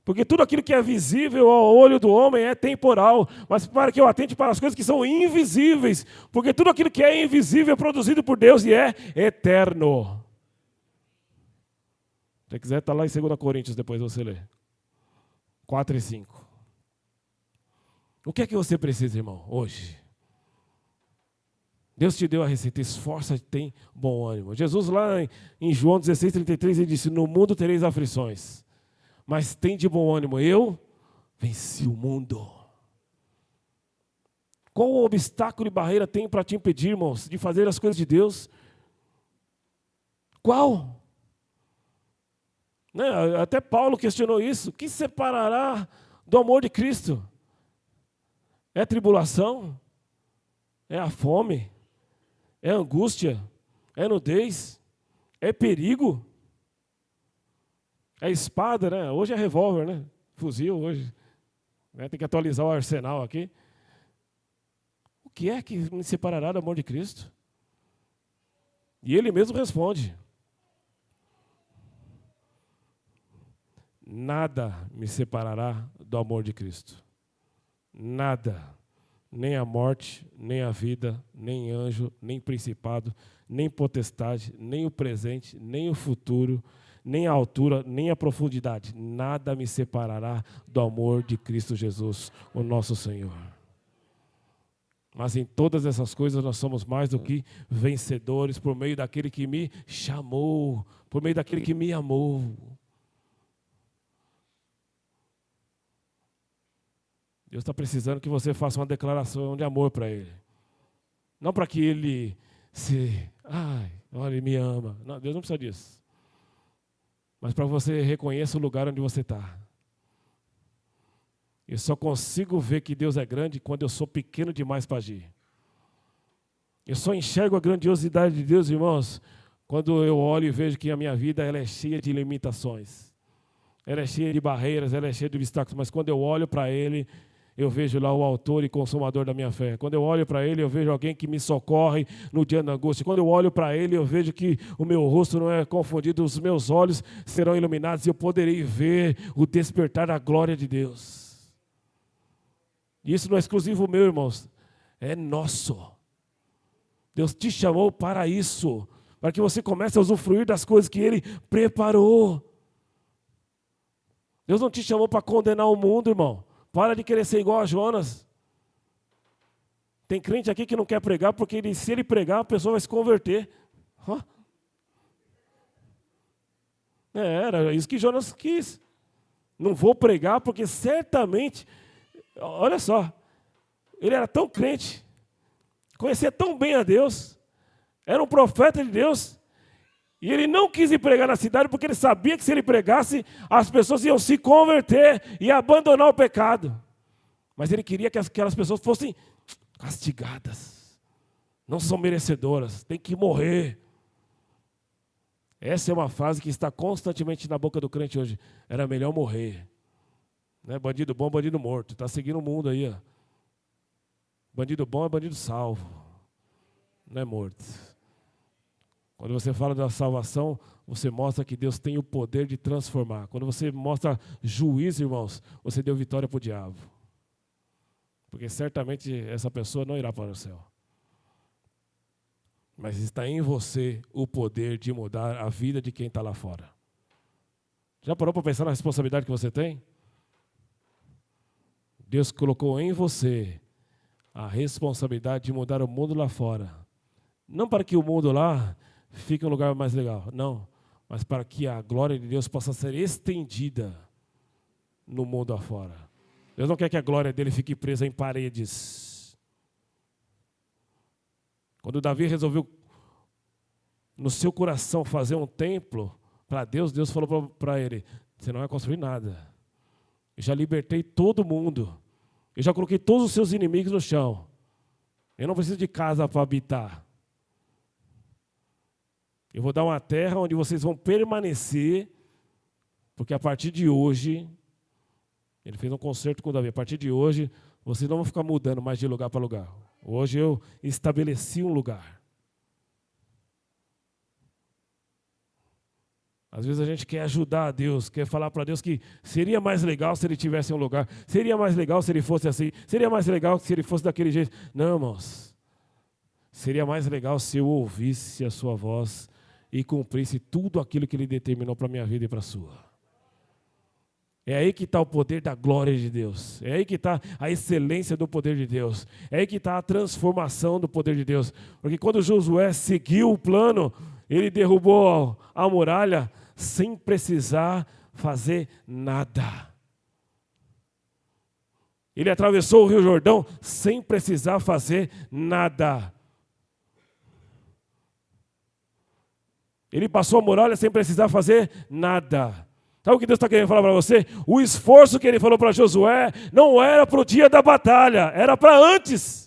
Porque tudo aquilo que é visível ao olho do homem é temporal. Mas para que eu atente para as coisas que são invisíveis. Porque tudo aquilo que é invisível é produzido por Deus e é eterno. Se você quiser, está lá em 2 Coríntios, depois você lê. 4 e 5. O que é que você precisa, irmão, hoje? Deus te deu a receita, esforça-te, tem bom ânimo. Jesus lá em João 16:33, ele disse, no mundo tereis aflições, mas tem de bom ânimo, eu venci o mundo. Qual obstáculo e barreira tem para te impedir, irmãos, de fazer as coisas de Deus? Qual? Né? Até Paulo questionou isso. O que separará do amor de Cristo? É tribulação? É a fome? É angústia? É nudez? É perigo? É espada, né? Hoje é revólver, né? Fuzil hoje. Né? Tem que atualizar o arsenal aqui. O que é que me separará do amor de Cristo? E ele mesmo responde. Nada me separará do amor de Cristo. Nada. Nem a morte, nem a vida, nem anjo, nem principado, nem potestade, nem o presente, nem o futuro, nem a altura, nem a profundidade. Nada me separará do amor de Cristo Jesus, o nosso Senhor. Mas em todas essas coisas nós somos mais do que vencedores por meio daquele que me chamou, por meio daquele que me amou. Deus está precisando que você faça uma declaração de amor para Ele. Não para que Ele olha, Ele me ama. Não, Deus não precisa disso. Mas para que você reconheça o lugar onde você está. Eu só consigo ver que Deus é grande quando eu sou pequeno demais para agir. Eu só enxergo a grandiosidade de Deus, irmãos, quando eu olho e vejo que a minha vida ela é cheia de limitações. Ela é cheia de barreiras, ela é cheia de obstáculos. Mas quando eu olho para Ele, eu vejo lá o autor e consumador da minha fé. Quando eu olho para Ele, eu vejo alguém que me socorre no dia da angústia. Quando eu olho para Ele, eu vejo que o meu rosto não é confundido, os meus olhos serão iluminados e eu poderei ver o despertar da glória de Deus. Isso não é exclusivo meu, irmãos, é nosso. Deus te chamou para isso, para que você comece a usufruir das coisas que Ele preparou. Deus não te chamou para condenar o mundo, irmão. Para de querer ser igual a Jonas. Tem crente aqui que não quer pregar, porque se ele pregar, a pessoa vai se converter. Era isso que Jonas quis. Não vou pregar, porque certamente, olha só, ele era tão crente, conhecia tão bem a Deus, era um profeta de Deus, e ele não quis ir pregar na cidade, porque ele sabia que se ele pregasse, as pessoas iam se converter e abandonar o pecado. Mas ele queria que aquelas pessoas fossem castigadas. Não são merecedoras, tem que morrer. Essa é uma frase que está constantemente na boca do crente hoje. Era melhor morrer. Né? Bandido bom, bandido morto. Está seguindo o mundo aí. Ó. Bandido bom é bandido salvo. Não é morto. Quando você fala da salvação, você mostra que Deus tem o poder de transformar. Quando você mostra juízo, irmãos, você deu vitória para o diabo. Porque certamente essa pessoa não irá para o céu. Mas está em você o poder de mudar a vida de quem está lá fora. Já parou para pensar na responsabilidade que você tem? Deus colocou em você a responsabilidade de mudar o mundo lá fora. Não para que o mundo lá fique um lugar mais legal, não. Mas para que a glória de Deus possa ser estendida no mundo afora. Deus não quer que a glória dele fique presa em paredes. Quando Davi resolveu no seu coração fazer um templo para Deus, Deus falou para ele, você não vai construir nada. Eu já libertei todo mundo. Eu já coloquei todos os seus inimigos no chão. Eu não preciso de casa para habitar. Eu vou dar uma terra onde vocês vão permanecer, porque a partir de hoje, ele fez um concerto com Davi, a partir de hoje, vocês não vão ficar mudando mais de lugar para lugar. Hoje eu estabeleci um lugar. Às vezes a gente quer ajudar a Deus, quer falar para Deus que seria mais legal se Ele tivesse um lugar, seria mais legal se Ele fosse assim, seria mais legal se Ele fosse daquele jeito. Não, irmãos. Seria mais legal se eu ouvisse a sua voz e cumprisse tudo aquilo que Ele determinou para a minha vida e para a sua. É aí que está o poder da glória de Deus. É aí que está a excelência do poder de Deus. É aí que está a transformação do poder de Deus. Porque quando Josué seguiu o plano, ele derrubou a muralha sem precisar fazer nada. Ele atravessou o Rio Jordão sem precisar fazer nada. Ele passou a muralha sem precisar fazer nada. Sabe o que Deus está querendo falar para você? O esforço que Ele falou para Josué não era para o dia da batalha, era para antes.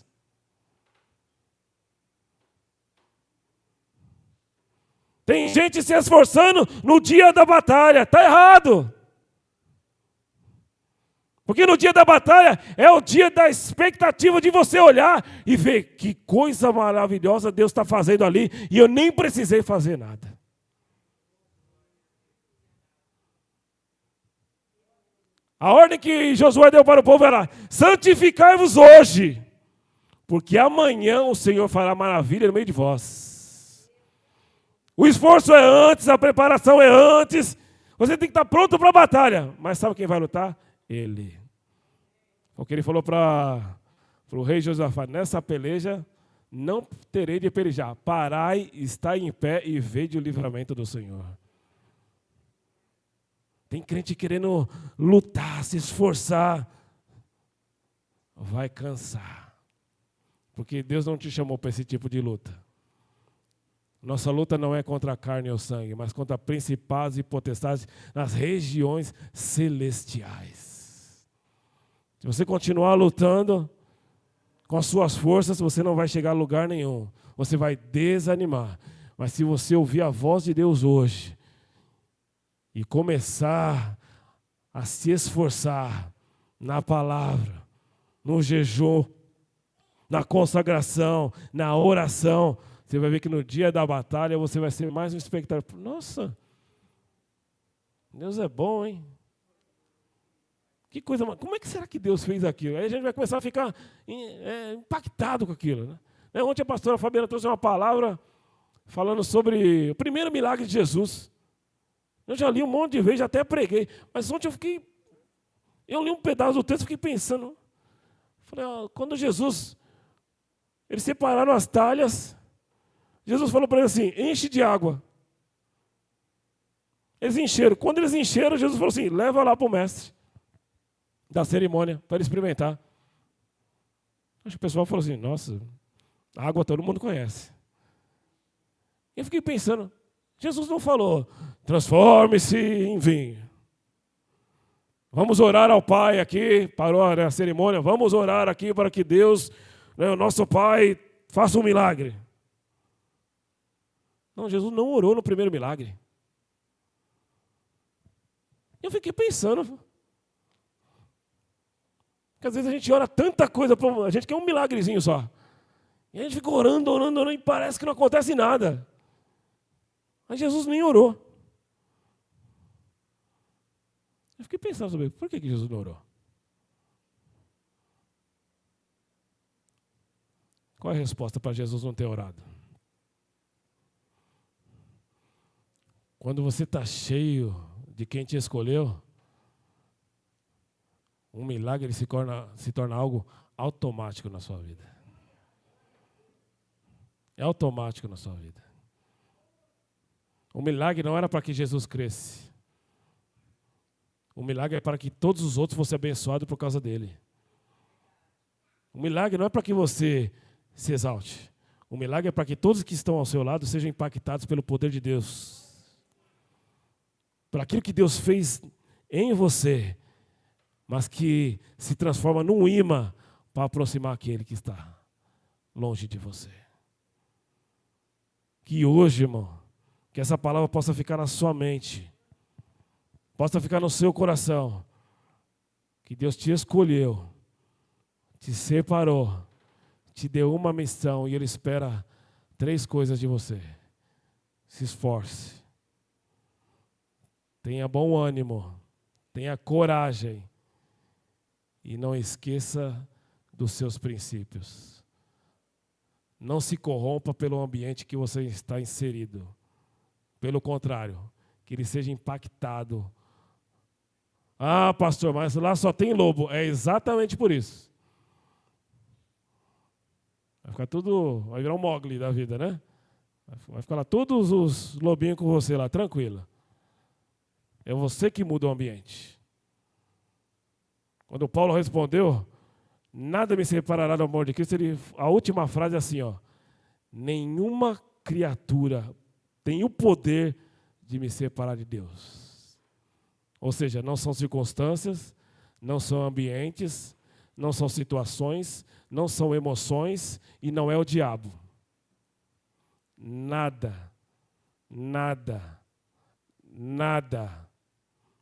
Tem gente se esforçando no dia da batalha, está errado. Porque no dia da batalha é o dia da expectativa de você olhar e ver que coisa maravilhosa Deus está fazendo ali e eu nem precisei fazer nada. A ordem que Josué deu para o povo era: santificai-vos hoje, porque amanhã o Senhor fará maravilha no meio de vós. O esforço é antes, a preparação é antes. Você tem que estar pronto para a batalha. Mas sabe quem vai lutar? Ele. Porque ele falou para o rei Josafá: nessa peleja não terei de pelejar. Parai, estai em pé e vede o livramento do Senhor. Tem crente querendo lutar, se esforçar. Vai cansar. Porque Deus não te chamou para esse tipo de luta. Nossa luta não é contra a carne ou sangue, mas contra principados e potestades nas regiões celestiais. Se você continuar lutando com as suas forças, você não vai chegar a lugar nenhum. Você vai desanimar. Mas se você ouvir a voz de Deus hoje e começar a se esforçar na palavra, no jejum, na consagração, na oração, você vai ver que no dia da batalha você vai ser mais um espectador. Nossa, Deus é bom, hein? Que coisa, como é que será que Deus fez aquilo? Aí a gente vai começar a ficar impactado com aquilo. Né? Ontem a pastora Fabiana trouxe uma palavra falando sobre o primeiro milagre de Jesus. Eu já li um monte de vezes, já até preguei. Mas ontem eu li um pedaço do texto e fiquei pensando. Falei, quando Jesus, eles separaram as talhas, Jesus falou para eles assim: enche de água. Eles encheram. Quando eles encheram, Jesus falou assim: leva lá para o mestre da cerimônia, para ele experimentar. Acho que o pessoal falou assim: nossa, água todo mundo conhece. Eu fiquei pensando, Jesus não falou: transforme-se em vinho. Vamos orar ao Pai aqui, parou a cerimônia, vamos orar aqui para que Deus, o nosso Pai, faça um milagre. Não, Jesus não orou no primeiro milagre. Eu fiquei pensando, que às vezes a gente ora tanta coisa, a gente quer um milagrezinho só. E a gente fica orando, e parece que não acontece nada. Mas Jesus nem orou. Eu fiquei pensando sobre por que Jesus não orou. Qual é a resposta para Jesus não ter orado? Quando você está cheio de quem te escolheu, um milagre se torna algo automático na sua vida. É automático na sua vida. O milagre não era para que Jesus cresce. O milagre é para que todos os outros fossem abençoados por causa dele. O milagre não é para que você se exalte. O milagre é para que todos que estão ao seu lado sejam impactados pelo poder de Deus. Por aquilo que Deus fez em você, mas que se transforma num imã para aproximar aquele que está longe de você. Que hoje, irmão, que essa palavra possa ficar na sua mente, possa ficar no seu coração, que Deus te escolheu, te separou, te deu uma missão e Ele espera 3 coisas de você. Se esforce. Tenha bom ânimo, tenha coragem e não esqueça dos seus princípios. Não se corrompa pelo ambiente que você está inserido. Pelo contrário, que ele seja impactado. Ah, pastor, mas lá só tem lobo. É exatamente por isso. Vai ficar tudo, vai virar um Mowgli da vida, né? Vai ficar lá todos os lobinhos com você lá, tranquila. É você que muda o ambiente. Quando Paulo respondeu, nada me separará do amor de Cristo, a última frase é assim, ó. Nenhuma criatura tem o poder de me separar de Deus. Ou seja, não são circunstâncias, não são ambientes, não são situações, não são emoções e não é o diabo. Nada, nada, nada,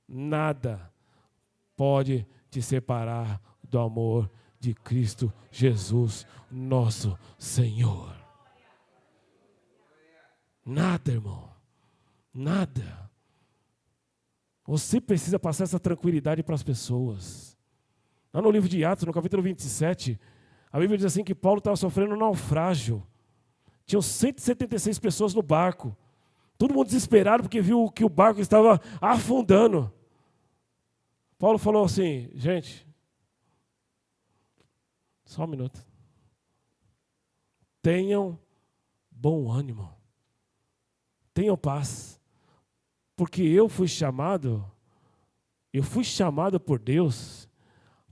nada pode te separar do amor de Cristo Jesus, nosso Senhor. Nada, irmão. Nada. Você precisa passar essa tranquilidade para as pessoas. Lá no livro de Atos, no capítulo 27, a Bíblia diz assim que Paulo estava sofrendo um naufrágio. Tinham 176 pessoas no barco. Todo mundo desesperado porque viu que o barco estava afundando. Paulo falou assim, gente, só um minuto. Tenham bom ânimo. Tenham paz. Porque eu fui chamado por Deus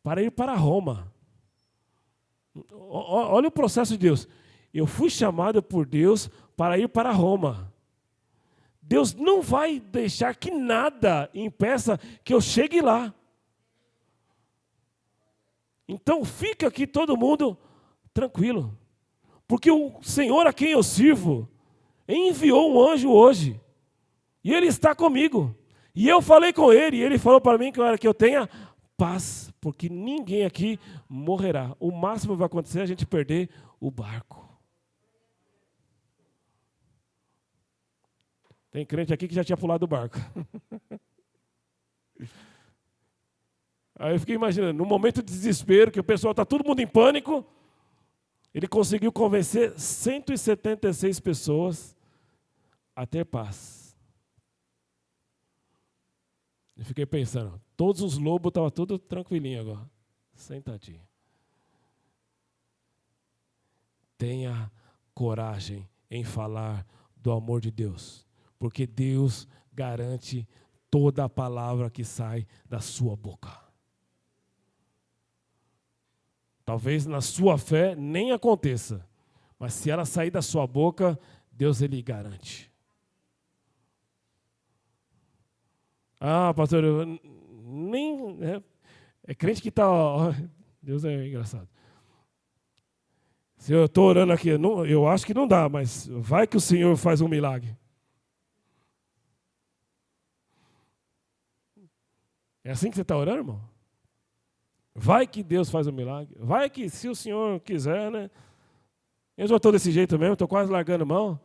para ir para Roma. Olha o processo de Deus. Eu fui chamado por Deus para ir para Roma. Deus não vai deixar que nada impeça que eu chegue lá. Então fica aqui todo mundo tranquilo. Porque o Senhor a quem eu sirvo enviou um anjo hoje. E ele está comigo. E eu falei com ele, e ele falou para mim que eu tenha paz, porque ninguém aqui morrerá. O máximo que vai acontecer é a gente perder o barco. Tem crente aqui que já tinha pulado do barco. Aí eu fiquei imaginando, no momento de desespero, que o pessoal está todo mundo em pânico, ele conseguiu convencer 176 pessoas a ter paz. Eu fiquei pensando, todos os lobos estavam tudo tranquilinho agora, sentadinho. Tenha coragem em falar do amor de Deus, porque Deus garante toda a palavra que sai da sua boca. Talvez na sua fé nem aconteça, mas se ela sair da sua boca, Deus ele garante. Ah, pastor, eu nem... É crente que está... Deus é engraçado. Se eu estou orando aqui, eu acho que não dá, mas vai que o Senhor faz um milagre. É assim que você está orando, irmão? Vai que Deus faz um milagre. Vai que, se o Senhor quiser, né? Eu já estou desse jeito mesmo, estou quase largando mão.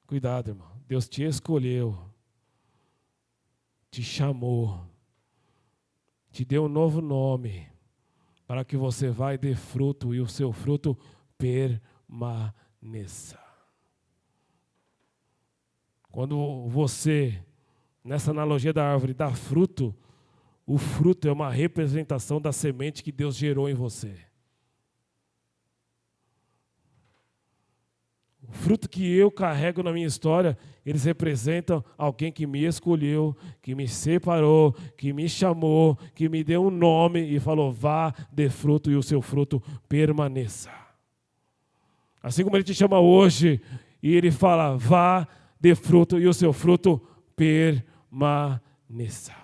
Cuidado, irmão. Deus te escolheu, te chamou, te deu um novo nome, para que você vá e dê fruto e o seu fruto permaneça. Quando você, nessa analogia da árvore, dá fruto, o fruto é uma representação da semente que Deus gerou em você. O fruto que eu carrego na minha história, eles representam alguém que me escolheu, que me separou, que me chamou, que me deu um nome e falou, vá, dê fruto e o seu fruto permaneça. Assim como ele te chama hoje e ele fala, vá, dê fruto e o seu fruto permaneça.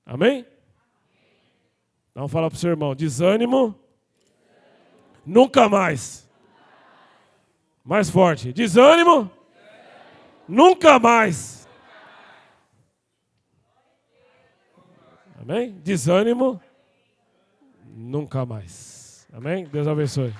Amém? Então fala para o seu irmão, desânimo. Nunca mais. Mais forte. Desânimo. Nunca mais. Amém? Desânimo. Nunca mais. Amém? Deus abençoe.